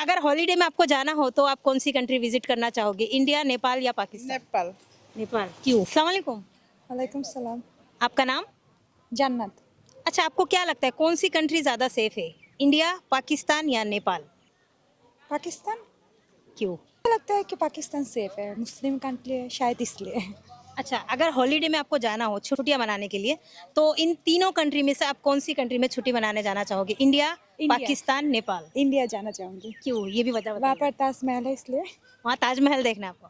अगर हॉलीडे में आपको जाना हो तो आप कौन सी कंट्री विजिट करना चाहोगे, इंडिया, नेपाल या पाकिस्तान? नेपाल। नेपाल क्यों? अस्सलाम वालेकुम। वालेकुम सलाम। आपका नाम? जन्नत। अच्छा, आपको क्या लगता है कौन सी कंट्री ज़्यादा सेफ है, इंडिया, पाकिस्तान या नेपाल? पाकिस्तान। क्यों? मुझे लगता है कि पाकिस्तान सेफ है, मुस्लिम कंट्री है शायद इसलिए। अच्छा, अगर हॉलीडे में आपको जाना हो छुट्टियां मनाने के लिए, तो इन तीनों कंट्री में से आप कौन सी कंट्री में छुट्टी मनाने जाना चाहोगे, India, India. Pakistan, Nepal? India जाना चाहूँगी। क्यों, ये भी वजह वहाँ बताइए। पर ताजमहल है इसलिए। वहाँ ताजमहल देखना है आपको।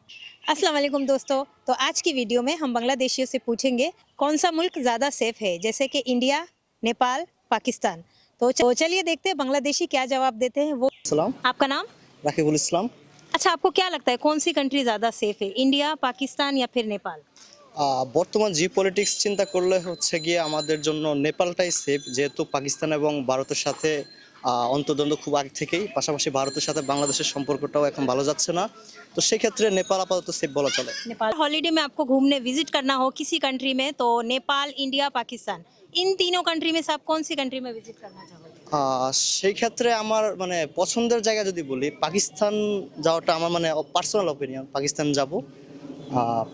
अस्सलाम वालेकुम दोस्तों, तो आज की वीडियो में हम बांग्लादेशियों से पूछेंगे कौन सा मुल्क ज़्यादा सेफ है, जैसे कि इंडिया, नेपाल, पाकिस्तान। तो चलिए देखते हैं बांग्लादेशी क्या जवाब देते हैं वो। সালাম आपका नाम? রাকিবুল ইসলাম। अच्छा, आपको क्या लगता है कौन सी कंट्री ज़्यादा सेफ है, इंडिया, पाकिस्तान या फिर नेपाल? বর্তমান জিওপলিটিক্স চিন্তা করলে হচ্ছে গিয়ে আমাদের জন্য নেপালটাই সেফ, যেহেতু পাকিস্তান এবং ভারতের সাথে অন্তর্দ্বন্দ্ব খুব আগে থেকেই, পাশাপাশি ভারতের সাথে বাংলাদেশের সম্পর্কটাও এখন ভালো যাচ্ছে না, তো সেক্ষেত্রে नेपाल আপাতত সেফ বলা চলে। नेपाल। हॉलीडे में आपको घूमने विजिट करना हो किसी कंट्री में, तो नेपाल, इंडिया, पाकिस्तान, इन तीनों कंट्री में से आप कौन सी कंट्री में विजिट करना चाहोगे? সেই ক্ষেত্রে আমার মানে পছন্দের জায়গা যদি বলি, পাকিস্তান যাওয়াটা আমার মানে পার্সোনাল অপিনিয়ন, পাকিস্তান যাব।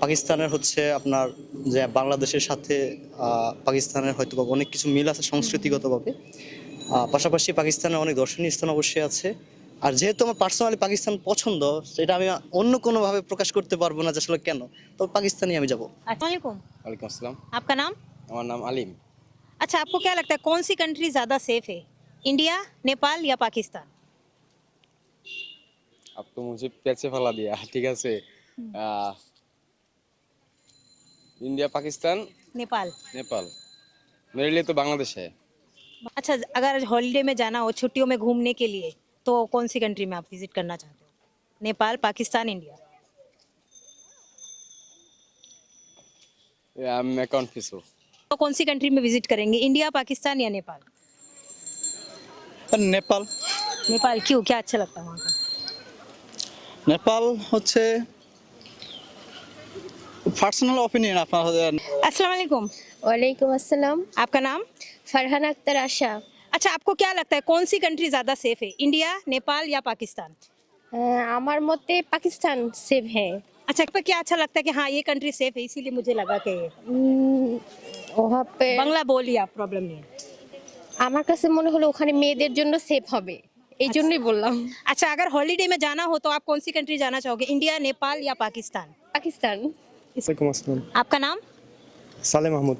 পাকিস্তানের হচ্ছে আপনার যে বাংলাদেশের সাথে পাকিস্তানের হয়তো বা অনেক কিছু মিল আছে সংস্কৃতিগতভাবে, পাশাপাশি পাকিস্তানের অনেক দর্শনীয় স্থান অবশ্যই আছে। আর যেহেতু আমার পার্সোনালি পাকিস্তান পছন্দ, সেটা আমি অন্য কোনোভাবে প্রকাশ করতে পারবো না যে আসলে কেন, তবে পাকিস্তানই আমি যাব। अस्सलाम वालेकुम। वालेकुम अस्सलाम। आपका नाम? हमारा नाम अलीम। अच्छा, आपको क्या लगता है कौन सी कंट्री ज़्यादा सेफ है, इंडिया, नेपाल या पाकिस्तान? अब तो मुझे पैसे फैला दिया ठीक है से इंडिया पाकिस्तान नेपाल। नेपाल मेरे लिए तो बांग्लादेश है। अच्छा, अगर हॉलीडे में जाना हो छुट्टियों में घूमने के लिए, तो कौन सी कंट्री में आप विजिट करना चाहते हो, नेपाल, पाकिस्तान, इंडिया? मैं कन्फ्यूज हूँ। तो कौन सी कंट्री में विजिट करेंगे, इंडिया, पाकिस्तान या नेपाल? নেপাল। नेपाल क्यों, क्या अच्छा लगता है वहाँ का? নেপাল হচ্ছে পার্সোনাল অপিনিয়ন আপনার। अस्सलाम वालेकुम। वालेकुम अस्सलाम। आपका नाम? फरहान अख्तर आशा। अच्छा, आपको क्या लगता है कौन सी कंट्री ज़्यादा सेफ है, इंडिया, नेपाल या पाकिस्तान? আমার মতে পাকিস্তান সেফ হ্যাঁ। अच्छा, पर क्या अच्छा लगता है कि हाँ ये कंट्री सेफ है, इसीलिए मुझे लगा कि ওहाँ पे बांग्ला बोलिए आप, प्रॉब्लम नहीं है। আমার কাছে মনে হলো ওখানে মেয়েদের জন্য সেফ হবে, এই জন্যই বললাম अच्छा, अगर हॉलीडे में जाना हो तो आप कौन सी कंट्री जाना चाहोगे, इंडिया, नेपाल या पाकिस्तान? পাকিস্তান। ওয়ালাইকুম আসসালাম। आपका नाम? সালেম মাহমুদ।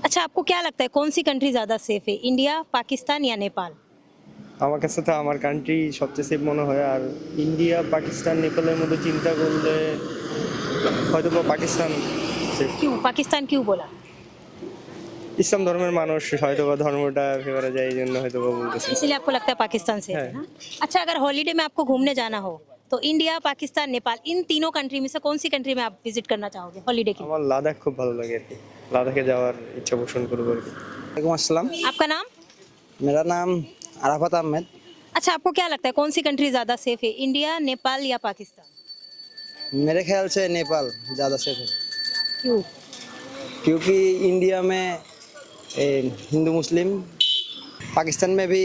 अच्छा, आपको क्या लगता है कौन सी कंट्री ज़्यादा सेफ है, इंडिया, पाकिस्तान या नेपाल? আমার কাছে তো আমার কান্ট্রি সবচেয়ে সেফ মনে হয়, আর ইন্ডিয়া, পাকিস্তান, নেপালের মধ্যে চিন্তা করলে হয়তো বা পাকিস্তান safe। क्यों पाकिस्तान क्यों बोला? ইসলাম ধর্মের মানুষ হয়তো বা ধর্মটা ফেভারে যায়, এই জন্য হয়তো বা বলতেছে। इसीलिए आपको लगता है पाकिस्तान सेफ है ना? अच्छा, अगर हॉलीडे में आपको घूमने जाना हो तो इंडिया, पाकिस्तान, नेपाल, इन तीनों कंट्री में से कौन सी कंट्री में आप विजिट करना चाहोगे हॉलीडे के लिए? আমার লাদাখ খুব ভালো লাগে আর কি, লাদাখে যাওয়ার ইচ্ছা পোষণ করবো আর কি। ওয়ালাইকুম আসসালাম। आपका नाम? मेरा नाम आराफत अहमद। अच्छा, आपको क्या लगता है कौन सी कंट्री ज़्यादा सेफ है, इंडिया, नेपाल या पाकिस्तान? मेरे ख्याल से नेपाल ज़्यादा सेफ है, क्यों? क्योंकि इंडिया में हिंदू मुस्लिम, पाकिस्तान में भी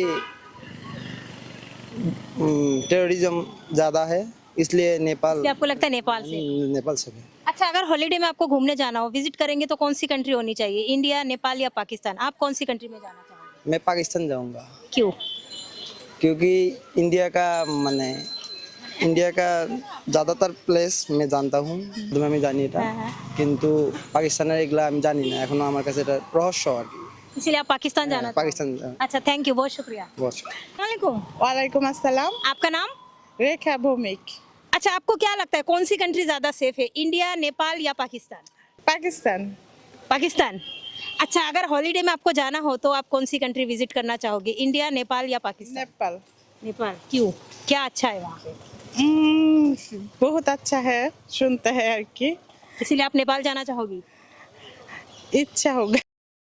टेररिज्म ज़्यादा है, इसलिए नेपाल इसलिए आपको लगता है नेपाल से? नेपाल सेफ है। अच्छा, अगर हॉलीडे में आपको घूमने जाना हो, विजिट करेंगे तो कौन सी कंट्री होनी चाहिए, इंडिया, नेपाल या पाकिस्तान? आप कौन सी कंट्री में जाना चाहोगे? मैं पाकिस्तान जाऊंगा, क्यों? क्योंकि इंडिया का माने इंडिया का ज़्यादातर प्लेस मैं जानता हूँ, আমি জানি এটা, কিন্তু পাকিস্তানের এগুলা আমি জানি না, এখনো আমার কাছে এটা রহস্য আর কি। इसलिए आप पाकिस्तान जाना चाहोगे? पाकिस्तान अच्छा, थैंक यू, बहुत शुक्रिया। बहुत वालेकुम। वालेकुम अस्सलाम। आपका नाम? रेखा भौमिक। अच्छा, आपको क्या लगता है कौन सी कंट्री ज़्यादा सेफ है, इंडिया, नेपाल या पाकिस्तान? पाकिस्तान। पाकिस्तान। अच्छा, अगर हॉलीडे में आपको जाना हो तो आप कौन सी कंट्री विजिट करना चाहोगे, इंडिया, नेपाल या पाकिस्तान? नेपाल। नेपाल क्यों, क्या अच्छा है वहाँ पे? बहुत अच्छा है, सुनते हैं कि इसीलिए आप नेपाल जाना चाहोगी? इच्छा होगा।